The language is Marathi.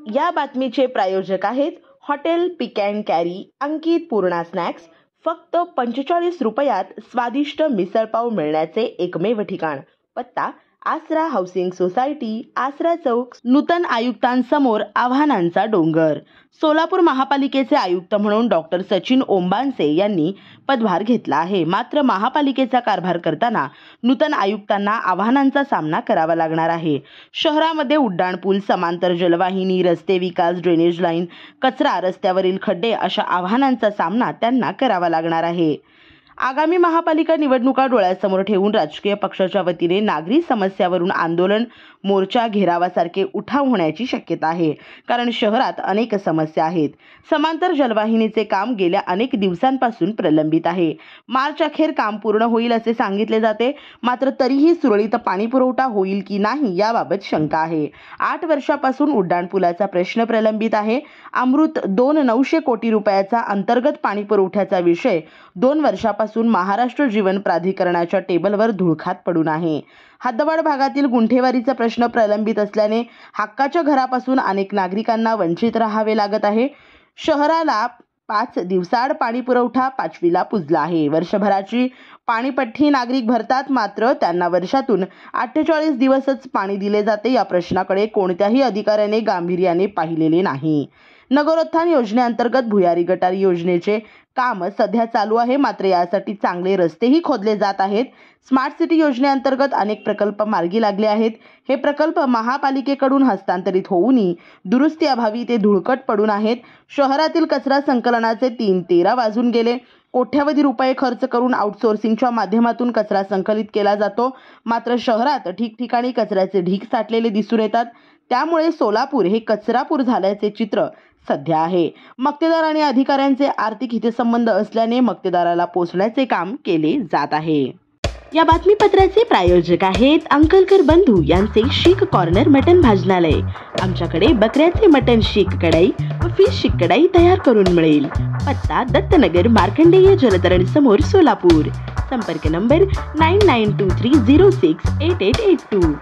या बातमीचे प्रायोजक आहेत hotel pick and carry Ankit Purna snacks. फक्त 45 रुपयात स्वादिष्ट मिसळपाव मिळण्याचे एकमेव ठिकाण। पत्ता आसरा हाऊसिंग सोसायटी, आसरा चौक। नूतन आयुक्तांसमोर आव्हानांचा डोंगर। सोलापूर महापालिकेचे आयुक्त म्हणून डॉक्टर सचिन ओंबांसे यांनी पदभार घेतला आहे। मात्र महापालिकेचा कारभार करताना नूतन आयुक्तांना आव्हानांचा सामना करावा लागणार आहे। शहरामध्ये उड्डाणपूल, समांतर जलवाहिनी, रस्ते विकास, ड्रेनेज लाईन, कचरा, रस्त्यावरील खड्डे अशा आव्हानांचा सामना त्यांना करावा लागणार आहे। आगामी महापालिका निवडणुका डोळ्यासमोर ठेवून राजकीय पक्षाच्या वतीने नागरी समस्यावरून आंदोलन, मोर्चा, घेरावासारखे उठाव होण्याची शक्यता आहे। कारण शहरात अनेक समस्या आहेत। समांतर जलवाहिनीचे काम गेल्या अनेक दिवसांपासून प्रलंबित आहे। मार्च अखेर काम पूर्ण होईल असे सांगितले जाते, मात्र तरीही सुरळीत पाणी पुरवठा होईल की नाही याबाबत शंका आहे। 8 वर्षापासून उड्डाणपुलाचा प्रश्न प्रलंबित आहे। अमृत 900 कोटी रुपयाचा अंतर्गत पाणी पुरवठ्याचा विषय 2 वर्षापासून महाराष्ट्र जीवन प्राधिकरणाच्या टेबलवर धुळखात पडून आहे। हद्दवाढ भागातील गुंठेवारीचा प्रश्न प्रलंबित असल्याने हक्काच्या घरापासून अनेक नागरिकांना वंचित राहावे लागत आहे। शहराला 5 दिवसाआड पाणी पुरवठा 5वीला पुजला आहे। वर्षभराची पाणीपट्टी नागरिक भरतात, मात्र त्यांना वर्षातून 48 दिवसच पाणी दिले जाते। या प्रश्नाकडे कोणत्याही अधिकाऱ्याने गांभीर्याने पाहिलेले नाही। नगरोत्थान योजनेअंतर्गत भुयारी गटारी योजनेचे काम सध्या चालू आहे, मात्र यासाठी चांगले रस्तेही खोदले जात आहेत। स्मार्ट सिटी योजनेअंतर्गत अनेक प्रकल्प मार्गी लागले आहेत। हे प्रकल्प महापालिकेकडून हस्तांतरित होऊनही दुरुस्तीअभावी ते धुळकट पडून आहेत। शहरातील कचरा संकलनाचे 3-13 वाजून गेले। कोट्यवधी रुपये खर्च करून आउटसोर्सिंगच्या माध्यमातून कचरा संकलित केला जातो, मात्र शहरात ठिकठिकाणी कचऱ्याचे ढीग साठलेले दिसून येतात। त्यामुळे सोलापूर हे कचरापूर झाल्याचे चित्र सध्या आहे। मक्तेदार आणि अधिकाऱ्यांचे आर्थिक हितसंबंध असल्याने मक्तेदाराला पोचण्याचे काम केले जात आहे। या बातमीपत्राचे प्रायोजक आहेत अंकलकर बंधू यांचे शीख कॉर्नर मटन भाजनालय। आमच्याकडे बकऱ्याचे मटन शीख कढाई व फिश शीख कढाई तयार करून मिळेल। पत्ता दत्तनगर मार्कंडेय जलतरण समोर सोलापूर। संपर्क नंबर 9923068882।